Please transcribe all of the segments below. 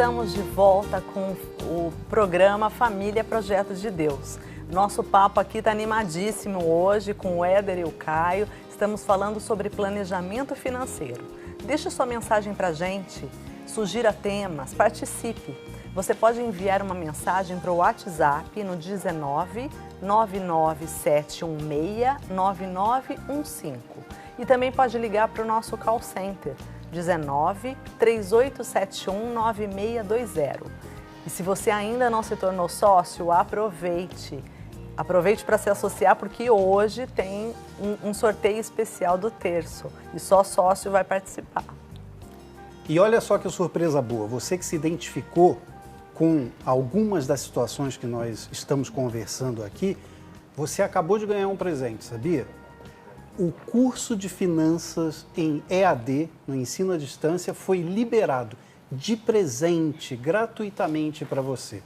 Estamos de volta com o programa Família Projeto de Deus. Nosso papo aqui está animadíssimo hoje com o Éder e o Caio. Estamos falando sobre planejamento financeiro. Deixe sua mensagem para a gente, sugira temas, participe. Você pode enviar uma mensagem para o WhatsApp no 19 99716 9915 e também pode ligar para o nosso call center 19 3871 9620. E se você ainda não se tornou sócio, aproveite. Aproveite para se associar, porque hoje tem um sorteio especial do terço e só sócio vai participar. E olha só que surpresa boa, você que se identificou com algumas das situações que nós estamos conversando aqui, você acabou de ganhar um presente, sabia? O curso de finanças em EAD, no ensino à distância, foi liberado de presente, gratuitamente para você.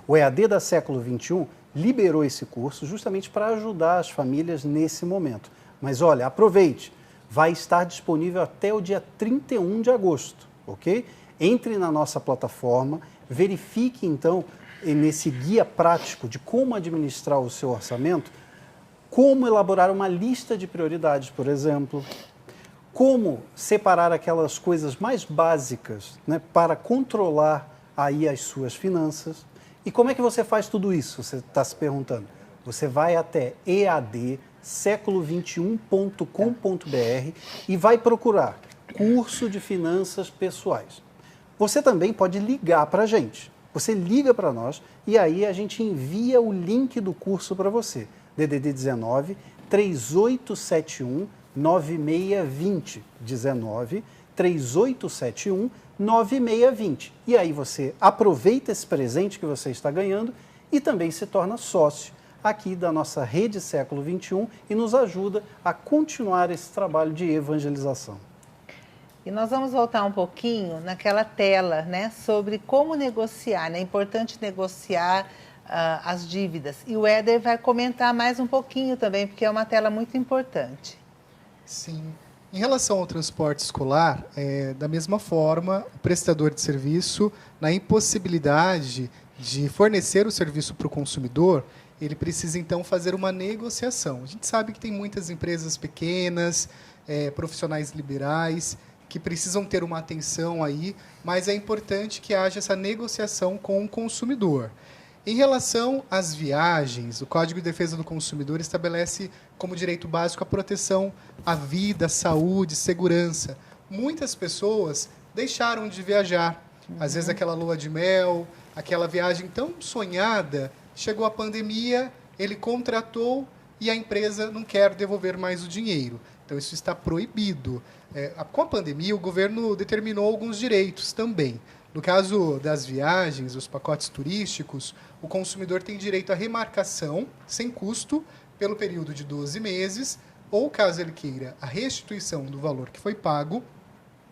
O EAD da Século XXI liberou esse curso justamente para ajudar as famílias nesse momento. Mas olha, aproveite, vai estar disponível até o dia 31 de agosto, ok? Entre na nossa plataforma, verifique então nesse guia prático de como administrar o seu orçamento, como elaborar uma lista de prioridades, por exemplo, como separar aquelas coisas mais básicas, né, para controlar aí as suas finanças. E como é que você faz tudo isso? Você está se perguntando. Você vai até eadseculo21.com.br e vai procurar curso de finanças pessoais. Você também pode ligar para a gente. Você liga para nós e aí a gente envia o link do curso para você. DDD 19 3871 9620. 19 3871 9620. E aí você aproveita esse presente que você está ganhando e também se torna sócio aqui da nossa rede Século XXI e nos ajuda a continuar esse trabalho de evangelização. E nós vamos voltar um pouquinho naquela tela, né, sobre como negociar, né? É importante negociar as dívidas. E o Éder vai comentar mais um pouquinho também, porque é uma tela muito importante. Sim. Em relação ao transporte escolar, da mesma forma, o prestador de serviço, na impossibilidade de fornecer o serviço para o consumidor, ele precisa, então, fazer uma negociação. A gente sabe que tem muitas empresas pequenas, profissionais liberais, que precisam ter uma atenção aí, mas é importante que haja essa negociação com o consumidor. Em relação às viagens, o Código de Defesa do Consumidor estabelece como direito básico a proteção à vida, à saúde, segurança. Muitas pessoas deixaram de viajar. Às vezes aquela lua de mel, aquela viagem tão sonhada, chegou a pandemia, ele contratou e a empresa não quer devolver mais o dinheiro. Então isso está proibido. Com a pandemia, o governo determinou alguns direitos também. No caso das viagens, os pacotes turísticos, o consumidor tem direito à remarcação, sem custo, pelo período de 12 meses, ou, caso ele queira, a restituição do valor que foi pago,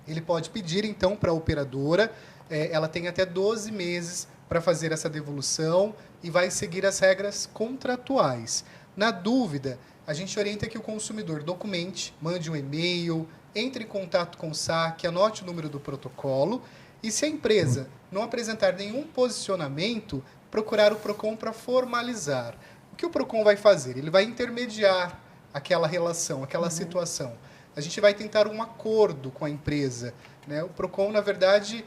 ele pode pedir, então, para a operadora, ela tem até 12 meses para fazer essa devolução e vai seguir as regras contratuais. Na dúvida, a gente orienta que o consumidor documente, mande um e-mail, entre em contato com o SAC, anote o número do protocolo. E se a empresa não apresentar nenhum posicionamento, procurar o PROCON para formalizar. O que o PROCON vai fazer? Ele vai intermediar aquela relação, aquela situação. A gente vai tentar um acordo com a empresa, né? O PROCON, na verdade,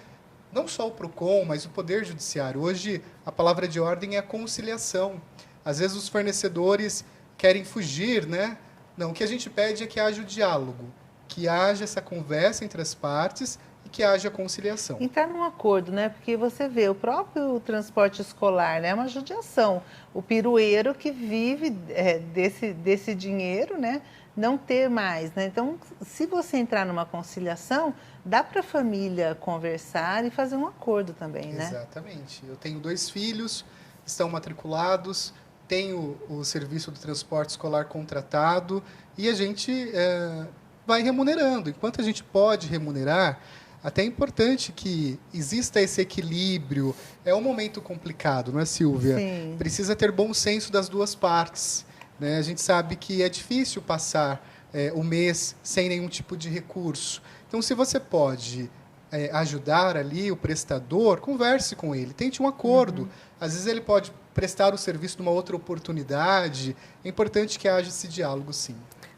não só o PROCON, mas o Poder Judiciário. Hoje, a palavra de ordem é a conciliação. Às vezes, os fornecedores querem fugir, né? Não, o que a gente pede é que haja o diálogo, que haja essa conversa entre as partes, que haja conciliação. Entrar num acordo, né? Porque você vê, o próprio transporte escolar, né, é uma judiação. O pirueiro que vive desse dinheiro, né, não ter mais, né? Então, se você entrar numa conciliação, dá para a família conversar e fazer um acordo também, né? Exatamente. Eu tenho 2 filhos, estão matriculados, tenho o serviço do transporte escolar contratado e a gente vai remunerando. Enquanto a gente pode remunerar, até é importante que exista esse equilíbrio. É um momento complicado, não é, Silvia? Sim. Precisa ter bom senso das duas partes, né? A gente sabe que é difícil passar o mês sem nenhum tipo de recurso. Então, se você pode ajudar ali o prestador, converse com ele, tente um acordo. Às vezes ele pode prestar o serviço numa outra oportunidade. É importante que haja esse diálogo, sim.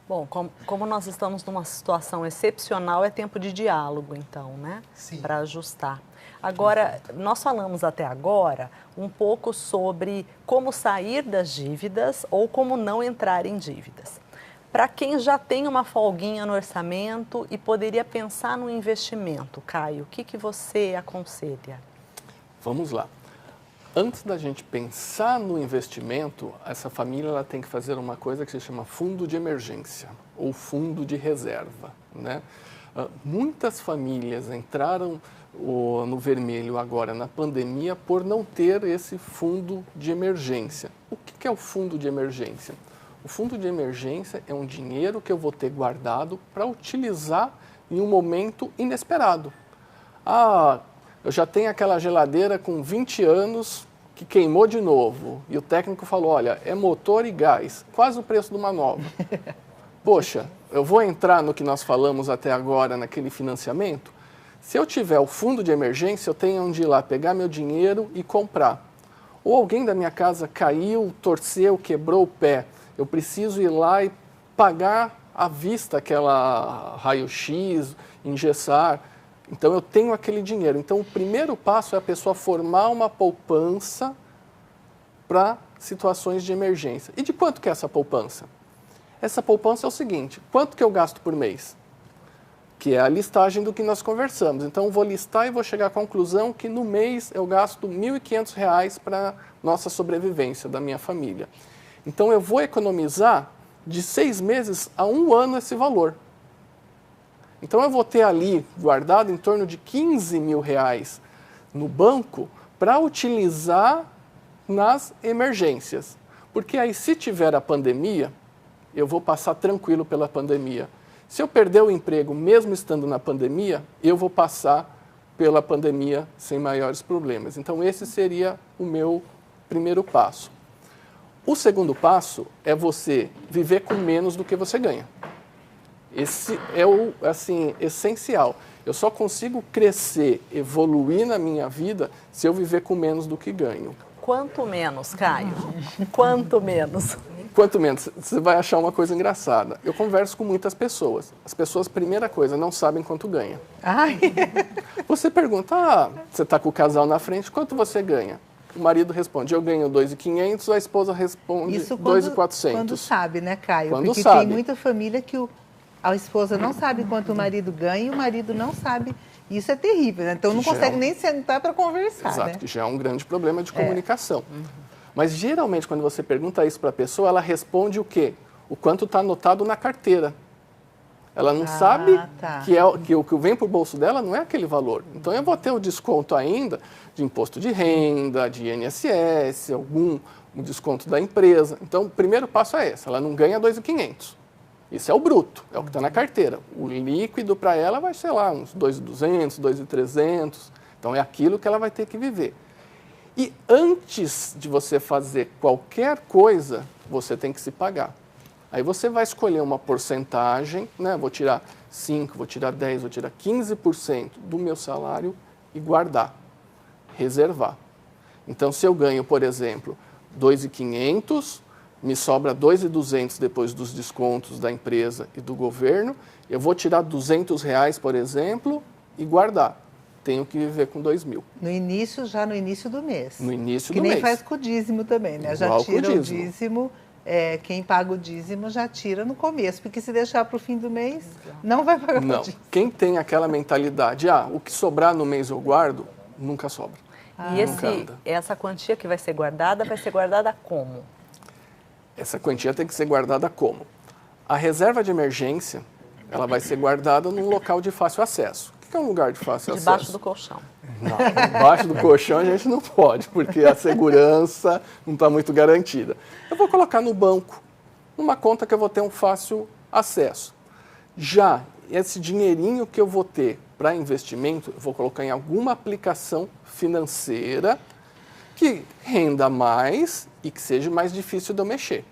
Bom, como nós estamos numa situação excepcional, é tempo de diálogo, então, né? Sim. Para ajustar. Agora, nós falamos até agora um pouco sobre como sair das dívidas ou como não entrar em dívidas. Para quem já tem uma folguinha no orçamento e poderia pensar no investimento, Caio, o que você aconselha? Vamos lá. Antes da gente pensar no investimento, essa família ela tem que fazer uma coisa que se chama fundo de emergência ou fundo de reserva, né? Muitas famílias entraram no vermelho agora na pandemia por não ter esse fundo de emergência. O que é o fundo de emergência? O fundo de emergência é um dinheiro que eu vou ter guardado para utilizar em um momento inesperado. Eu já tenho aquela geladeira com 20 anos que queimou de novo. E o técnico falou, olha, é motor e gás, quase o preço de uma nova. Poxa, eu vou entrar no que nós falamos até agora, naquele financiamento? Se eu tiver o fundo de emergência, eu tenho onde ir lá pegar meu dinheiro e comprar. Ou alguém da minha casa caiu, torceu, quebrou o pé. Eu preciso ir lá e pagar à vista aquela raio-x, engessar. Então, eu tenho aquele dinheiro. Então, o primeiro passo é a pessoa formar uma poupança para situações de emergência. E de quanto que é essa poupança? Essa poupança é o seguinte, quanto que eu gasto por mês? Que é a listagem do que nós conversamos. Então, eu vou listar e vou chegar à conclusão que no mês eu gasto R$ 1.500 para nossa sobrevivência da minha família. Então, eu vou economizar de 6 meses a 1 ano esse valor. Então, eu vou ter ali guardado em torno de R$15 mil no banco para utilizar nas emergências. Porque aí, se tiver a pandemia, eu vou passar tranquilo pela pandemia. Se eu perder o emprego, mesmo estando na pandemia, eu vou passar pela pandemia sem maiores problemas. Então, esse seria o meu primeiro passo. O segundo passo é você viver com menos do que você ganha. Esse é o, essencial. Eu só consigo crescer, evoluir na minha vida se eu viver com menos do que ganho. Quanto menos, Caio? Quanto menos? Quanto menos, você vai achar uma coisa engraçada. Eu converso com muitas pessoas. As pessoas, primeira coisa, não sabem quanto ganha. Ai. Você pergunta, você está com o casal na frente, quanto você ganha? O marido responde, eu ganho 2.500, a esposa responde 2.400. Quando sabe, né, Caio? Quando Porque sabe. Tem muita família que a esposa não sabe quanto o marido ganha e o marido não sabe. Isso é terrível, né? Então não consegue nem sentar para conversar, Exato, né? que já é um grande problema de comunicação. Mas geralmente quando você pergunta isso para a pessoa, ela responde o quê? O quanto está anotado na carteira. Ela não sabe que o que vem para o bolso dela não é aquele valor. Então eu vou ter o desconto ainda de imposto de renda, de INSS, um desconto da empresa. Então o primeiro passo é esse, ela não ganha 2.500. Isso é o bruto, é o que está na carteira. O líquido para ela vai ser lá uns 2.200, 2.300. Então é aquilo que ela vai ter que viver. E antes de você fazer qualquer coisa, você tem que se pagar. Aí você vai escolher uma porcentagem, né? Vou tirar 5, vou tirar 10, vou tirar 15% do meu salário e guardar, reservar. Então, se eu ganho, por exemplo, 2.500, me sobra 2.200 depois dos descontos da empresa e do governo, eu vou tirar R$200, por exemplo, e guardar. Tenho que viver com 2.000. Já no início do mês. No início do mês. Que nem faz com o dízimo também, né? Igual já tira o dízimo, quem paga o dízimo já tira no começo, porque se deixar para o fim do mês, não vai pagar o dízimo. Quem tem aquela mentalidade, o que sobrar no mês eu guardo, nunca sobra. E essa quantia que vai ser guardada como? Essa quantia tem que ser guardada como? A reserva de emergência, ela vai ser guardada num local de fácil acesso. O que é um lugar de fácil acesso? Debaixo do colchão. Não, debaixo do colchão a gente não pode, porque a segurança não está muito garantida. Eu vou colocar no banco, numa conta que eu vou ter um fácil acesso. Já esse dinheirinho que eu vou ter para investimento, eu vou colocar em alguma aplicação financeira que renda mais e que seja mais difícil de eu mexer.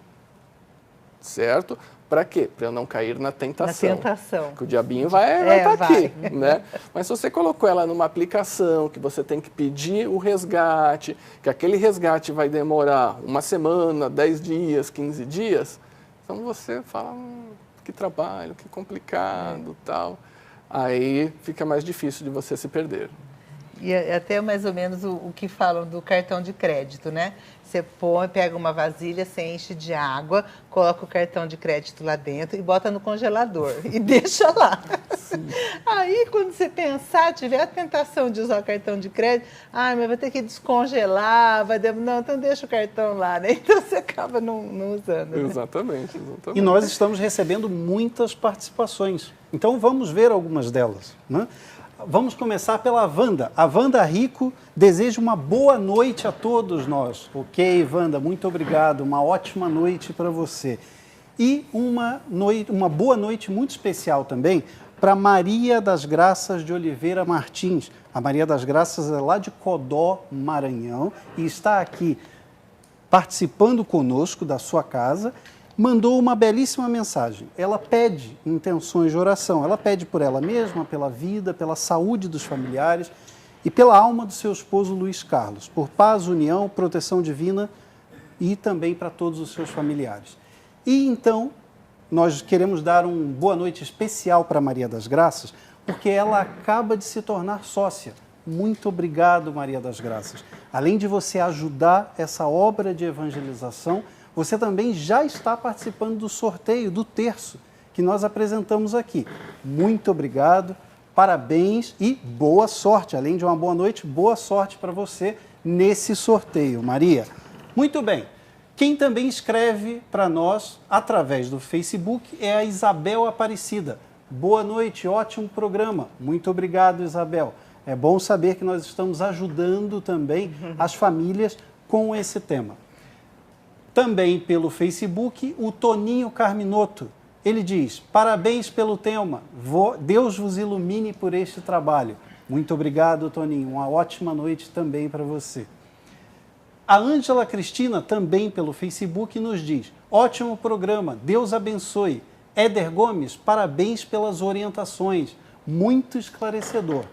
Certo? Para quê? Para eu não cair na tentação. Na tentação. Que o diabinho vai estar aqui, vai. né? Mas se você colocou ela numa aplicação, que você tem que pedir o resgate, que aquele resgate vai demorar uma semana, 10 dias, 15 dias, então você fala, que trabalho, que complicado, tal. Aí fica mais difícil de você se perder. E até mais ou menos o que falam do cartão de crédito, né? Você pega uma vasilha, você enche de água, coloca o cartão de crédito lá dentro e bota no congelador e deixa lá. Aí, quando você pensar, tiver a tentação de usar o cartão de crédito, mas vai ter que descongelar, não, então deixa o cartão lá, né? Então você acaba não usando. Né? Exatamente. E nós estamos recebendo muitas participações. Então vamos ver algumas delas, né? Vamos começar pela Wanda. A Wanda Rico deseja uma boa noite a todos nós. Ok, Wanda, muito obrigado. Uma ótima noite para você. E uma boa noite muito especial também para Maria das Graças de Oliveira Martins. A Maria das Graças é lá de Codó, Maranhão, e está aqui participando conosco da sua casa. Mandou uma belíssima mensagem. Ela pede intenções de oração. Ela pede por ela mesma, pela vida, pela saúde dos familiares e pela alma do seu esposo Luiz Carlos, por paz, união, proteção divina e também para todos os seus familiares. E então, nós queremos dar uma boa noite especial para Maria das Graças, porque ela acaba de se tornar sócia. Muito obrigado, Maria das Graças. Além de você ajudar essa obra de evangelização, você também já está participando do sorteio do terço que nós apresentamos aqui. Muito obrigado, parabéns e boa sorte. Além de uma boa noite, boa sorte para você nesse sorteio, Maria. Muito bem. Quem também escreve para nós através do Facebook é a Isabel Aparecida. Boa noite, ótimo programa. Muito obrigado, Isabel. É bom saber que nós estamos ajudando também as famílias com esse tema. Também pelo Facebook, o Toninho Carminotto. Ele diz, parabéns pelo tema, Deus vos ilumine por este trabalho. Muito obrigado, Toninho, uma ótima noite também para você. A Ângela Cristina, também pelo Facebook, nos diz, ótimo programa, Deus abençoe. Éder Gomes, parabéns pelas orientações, muito esclarecedor.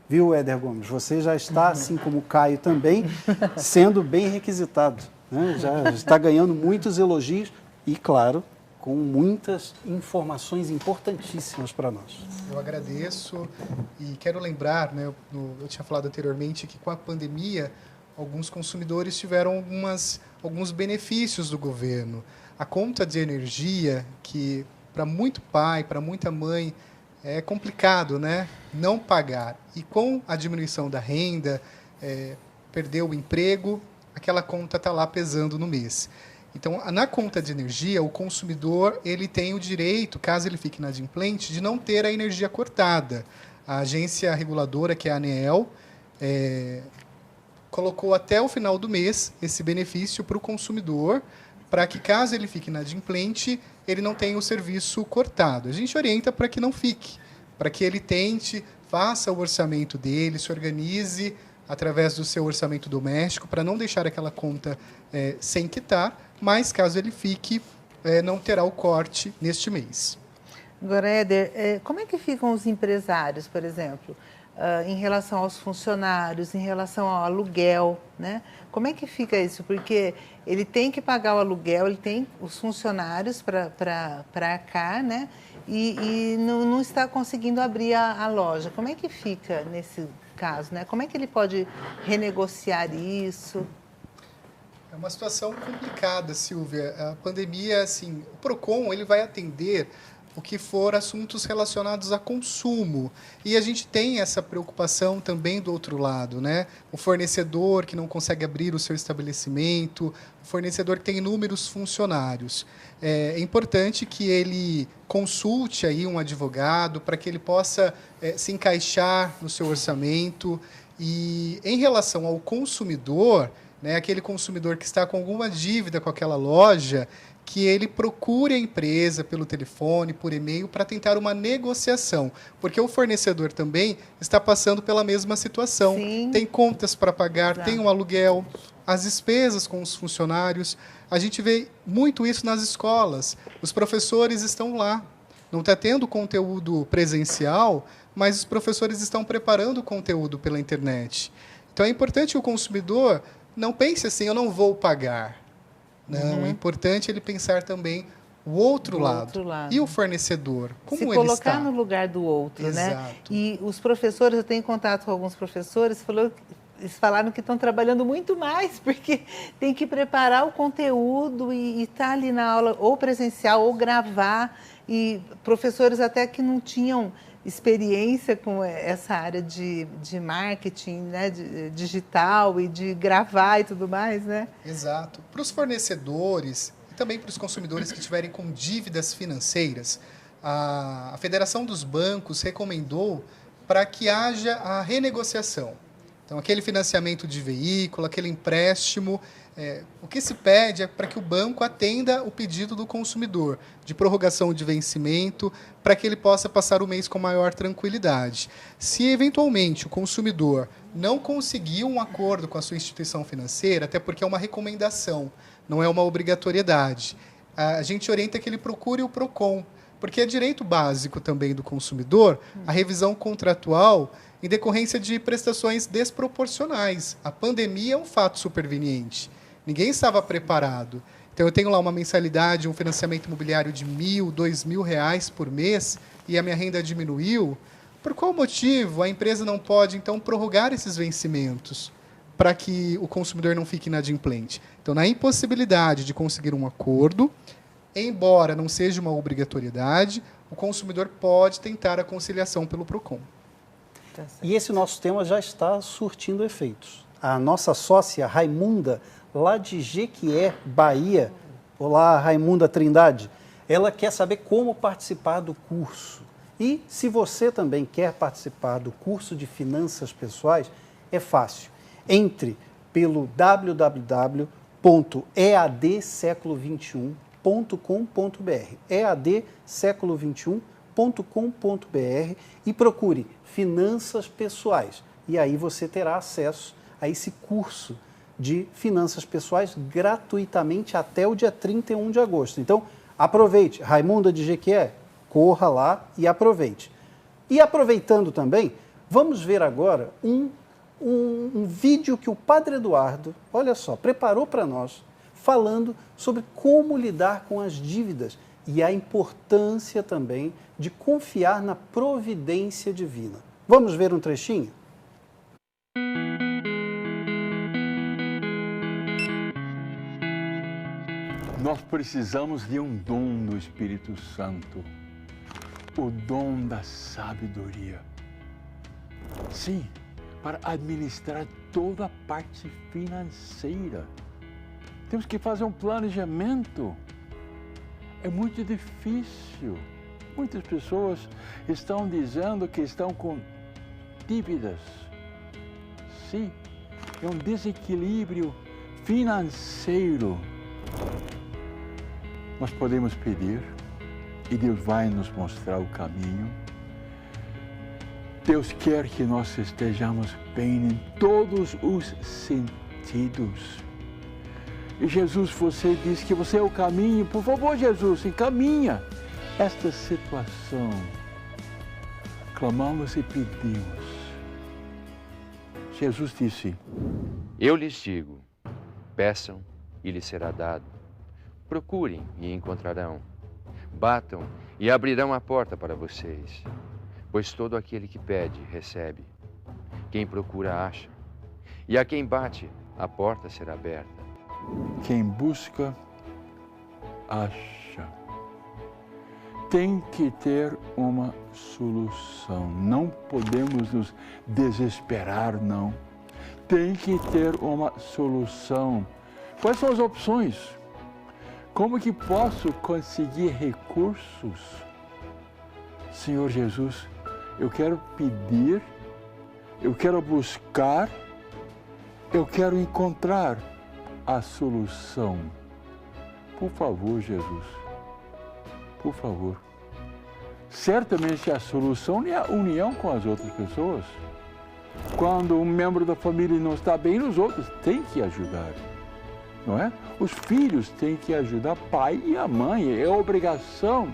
Viu, Éder Gomes, você já está, assim como o Caio também, sendo bem requisitado. Já está ganhando muitos elogios e, claro, com muitas informações importantíssimas para nós. Eu agradeço e quero lembrar, né, eu tinha falado anteriormente que com a pandemia, alguns consumidores tiveram alguns benefícios do governo. A conta de energia, que para muito pai, para muita mãe, é complicado, né, não pagar. E com a diminuição da renda, perdeu o emprego, aquela conta está lá pesando no mês. Então, na conta de energia, o consumidor ele tem o direito, caso ele fique inadimplente, de não ter a energia cortada. A agência reguladora, que é a ANEEL, colocou até o final do mês esse benefício para o consumidor, para que, caso ele fique inadimplente, ele não tenha o serviço cortado. A gente orienta para que não fique, para que ele tente, faça o orçamento dele, se organize através do seu orçamento doméstico, para não deixar aquela conta sem quitar, mas caso ele fique, não terá o corte neste mês. Agora, Éder, como é que ficam os empresários, por exemplo, em relação aos funcionários, em relação ao aluguel, né? Como é que fica isso? Porque ele tem que pagar o aluguel, ele tem os funcionários para cá, né? E não está conseguindo abrir a loja. Como é que fica nesse caso, né? Como é que ele pode renegociar isso? É uma situação complicada, Silvia. A pandemia, assim, o PROCON ele vai atender o que for assuntos relacionados a consumo. E a gente tem essa preocupação também do outro lado, né? O fornecedor que não consegue abrir o seu estabelecimento, o fornecedor que tem inúmeros funcionários. É importante que ele consulte aí um advogado para que ele possa se encaixar no seu orçamento. E em relação ao consumidor, né, aquele consumidor que está com alguma dívida com aquela loja, que ele procure a empresa pelo telefone, por e-mail, para tentar uma negociação. Porque o fornecedor também está passando pela mesma situação. Sim. Tem contas para pagar, Exato. tem um aluguel, as despesas com os funcionários. A gente vê muito isso nas escolas. Os professores estão lá. Não está tendo conteúdo presencial, mas os professores estão preparando o conteúdo pela internet. Então, é importante que o consumidor não pense assim, eu não vou pagar. Não, é importante ele pensar também o outro lado. E o fornecedor, como ele está? Se colocar no lugar do outro, né? E os professores, eu tenho contato com alguns professores, eles falaram que estão trabalhando muito mais, porque tem que preparar o conteúdo e estar ali na aula, ou presencial, ou gravar. E professores até que não tinham experiência com essa área de marketing, né, digital e de gravar e tudo mais, né? Exato. Para os fornecedores e também para os consumidores que estiverem com dívidas financeiras, a Federação dos Bancos recomendou para que haja a renegociação. Então, aquele financiamento de veículo, aquele empréstimo, o que se pede é para que o banco atenda o pedido do consumidor de prorrogação de vencimento, para que ele possa passar o mês com maior tranquilidade. Se, eventualmente, o consumidor não conseguir um acordo com a sua instituição financeira, até porque é uma recomendação, não é uma obrigatoriedade, a gente orienta que ele procure o PROCON, porque é direito básico também do consumidor a revisão contratual em decorrência de prestações desproporcionais. A pandemia é um fato superveniente. Ninguém estava preparado. Então, eu tenho lá uma mensalidade, um financiamento imobiliário de R$1.000, R$2.000 por mês e a minha renda diminuiu. Por qual motivo a empresa não pode, então, prorrogar esses vencimentos para que o consumidor não fique inadimplente? Então, na impossibilidade de conseguir um acordo, embora não seja uma obrigatoriedade, o consumidor pode tentar a conciliação pelo PROCON. E esse nosso tema já está surtindo efeitos. A nossa sócia Raimunda, lá de Jequié, Bahia, olá Raimunda Trindade, ela quer saber como participar do curso. E se você também quer participar do curso de finanças pessoais, é fácil. Entre pelo www.eadseculo21.com.br, eadseculo21.com.br, e procure Finanças Pessoais. E aí você terá acesso a esse curso de finanças pessoais gratuitamente até o dia 31 de agosto. Então, aproveite. Raimunda de Jequié, corra lá e aproveite. E aproveitando também, vamos ver agora um vídeo que o Padre Eduardo, olha só, preparou para nós, falando sobre como lidar com as dívidas e a importância também de confiar na providência divina. Vamos ver um trechinho? Nós precisamos de um dom do Espírito Santo, o dom da sabedoria. Sim, para administrar toda a parte financeira. Temos que fazer um planejamento. É muito difícil. Muitas pessoas estão dizendo que estão com dívidas. Sim, é um desequilíbrio financeiro. Nós podemos pedir e Deus vai nos mostrar o caminho. Deus quer que nós estejamos bem em todos os sentidos. E Jesus, você disse que você é o caminho. Por favor, Jesus, encaminha esta situação. Clamamos e pedimos. Jesus disse: Eu lhes digo, peçam e lhes será dado. Procurem e encontrarão. Batam e abrirão a porta para vocês. Pois todo aquele que pede, recebe. Quem procura, acha. E a quem bate, a porta será aberta. Quem busca, acha. Tem que ter uma solução. Não podemos nos desesperar, não. Tem que ter uma solução. Quais são as opções? Como que posso conseguir recursos? Senhor Jesus, eu quero pedir, eu quero buscar, eu quero encontrar a solução. Por favor, Jesus, por favor. Certamente a solução é a união com as outras pessoas. Quando um membro da família não está bem, os outros têm que ajudar, não é? Os filhos têm que ajudar pai e a mãe, é obrigação.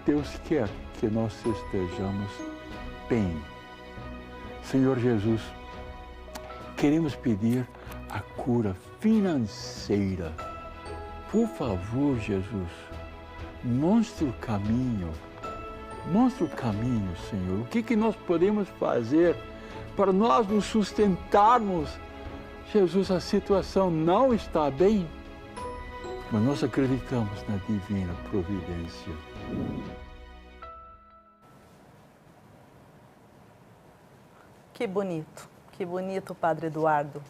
Deus quer que nós estejamos bem. Senhor Jesus, queremos pedir a cura financeira. Por favor, Jesus, mostre o caminho. Mostre o caminho, Senhor. O que nós podemos fazer para nós nos sustentarmos? Jesus, a situação não está bem, mas nós acreditamos na divina providência. Que bonito, Padre Eduardo.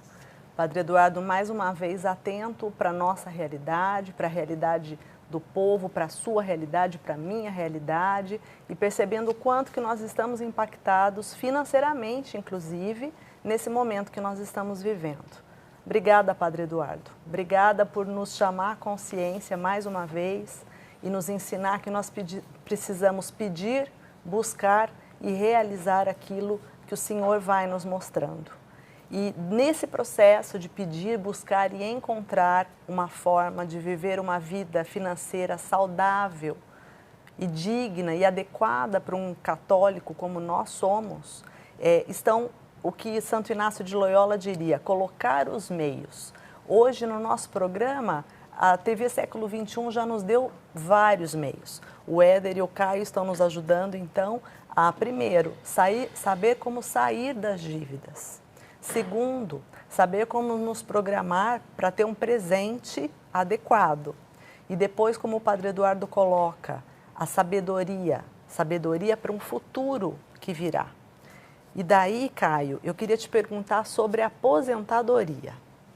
Padre Eduardo, mais uma vez, atento para a nossa realidade, para a realidade do povo, para a sua realidade, para a minha realidade, e percebendo o quanto que nós estamos impactados financeiramente, inclusive, nesse momento que nós estamos vivendo. Obrigada, Padre Eduardo. Obrigada por nos chamar à consciência mais uma vez e nos ensinar que nós precisamos pedir, buscar e realizar aquilo que o Senhor vai nos mostrando. E nesse processo de pedir, buscar e encontrar uma forma de viver uma vida financeira saudável e digna e adequada para um católico como nós somos, estão o que Santo Inácio de Loyola diria, colocar os meios. Hoje, no nosso programa, a TV Século XXI já nos deu vários meios. O Éder e o Caio estão nos ajudando, então, a, primeiro, saber como sair das dívidas. Segundo, saber como nos programar para ter um presente adequado. E depois, como o Padre Eduardo coloca, a sabedoria para um futuro que virá. E daí, Caio, eu queria te perguntar sobre a aposentadoria,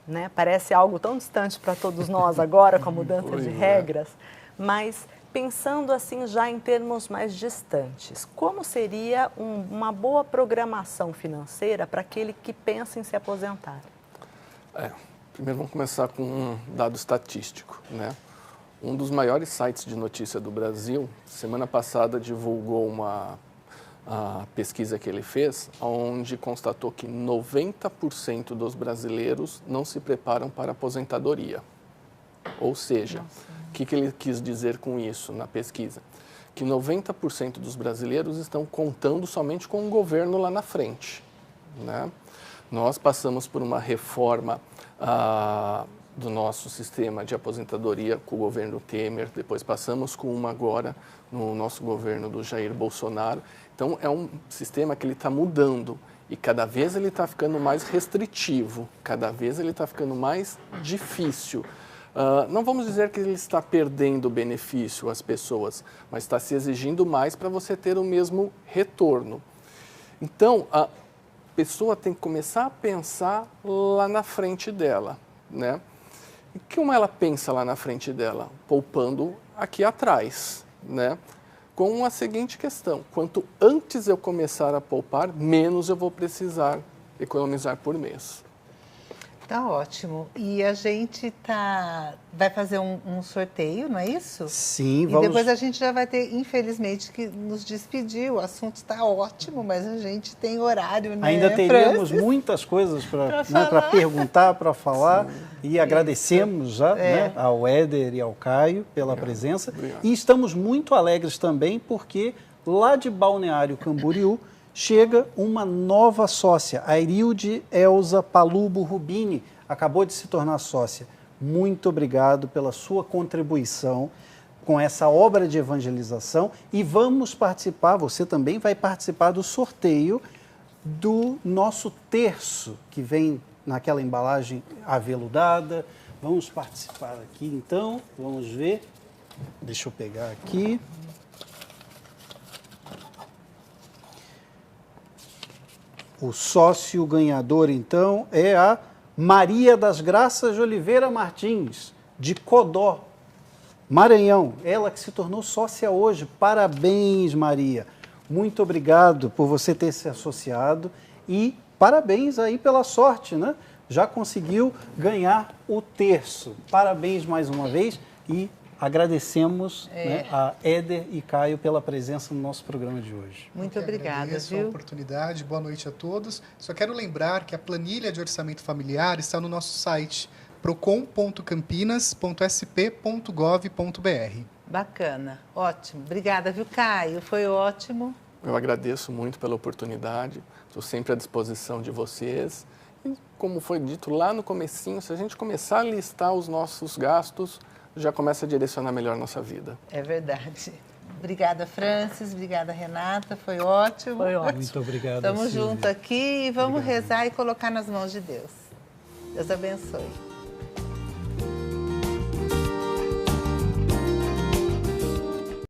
né? Parece algo tão distante para todos nós agora, com a mudança de regras, mas pensando assim já em termos mais distantes, como seria uma boa programação financeira para aquele que pensa em se aposentar? Primeiro vamos começar com um dado estatístico, né? Um dos maiores sites de notícia do Brasil, semana passada divulgou uma pesquisa que ele fez, onde constatou que 90% dos brasileiros não se preparam para a aposentadoria. Ou seja, o que ele quis dizer com isso na pesquisa? Que 90% dos brasileiros estão contando somente com o governo lá na frente, né? Nós passamos por uma reforma do nosso sistema de aposentadoria com o governo Temer, depois passamos com uma agora no nosso governo do Jair Bolsonaro. Então, é um sistema que ele está mudando e cada vez ele está ficando mais restritivo, cada vez ele está ficando mais difícil. Não vamos dizer que ele está perdendo benefício às pessoas, mas está se exigindo mais para você ter o mesmo retorno. Então, a pessoa tem que começar a pensar lá na frente dela, né? E como ela pensa lá na frente dela? Poupando aqui atrás, né? Com a seguinte questão: quanto antes eu começar a poupar, menos eu vou precisar economizar por mês. Tá ótimo. E a gente vai fazer um sorteio, não é isso? Sim, vamos. E depois a gente já vai ter, infelizmente, que nos despedir. O assunto está ótimo, mas a gente tem horário, né? Ainda teríamos muitas coisas para perguntar, para falar. Sim. E agradecemos já, né, ao Éder e ao Caio pela presença. Obrigado. E estamos muito alegres também porque lá de Balneário Camboriú chega uma nova sócia, a Irilde Elza Palubo Rubini, acabou de se tornar sócia. Muito obrigado pela sua contribuição com essa obra de evangelização e vamos participar, você também vai participar do sorteio do nosso terço, que vem naquela embalagem aveludada. Vamos participar aqui então, vamos ver, deixa eu pegar aqui. O sócio ganhador, então, é a Maria das Graças de Oliveira Martins, de Codó, Maranhão. Ela que se tornou sócia hoje. Parabéns, Maria. Muito obrigado por você ter se associado e parabéns aí pela sorte, né? Já conseguiu ganhar o terço. Parabéns mais uma vez e agradecemos né, a Éder e Caio pela presença no nosso programa de hoje. Muito Eu que obrigada, agradeço a viu? oportunidade. Boa noite a todos. Só quero lembrar que a planilha de orçamento familiar está no nosso site procon.campinas.sp.gov.br. Bacana, ótimo. Obrigada, viu, Caio? Foi ótimo. Eu agradeço muito pela oportunidade, estou sempre à disposição de vocês. E, como foi dito lá no comecinho, se a gente começar a listar os nossos gastos, já começa a direcionar melhor a nossa vida. É verdade. Obrigada, Francis. Obrigada, Renata. Foi ótimo. Foi ótimo. Muito obrigado. Estamos Silvia. juntos aqui e vamos Obrigado. rezar e colocar nas mãos de Deus. Deus abençoe.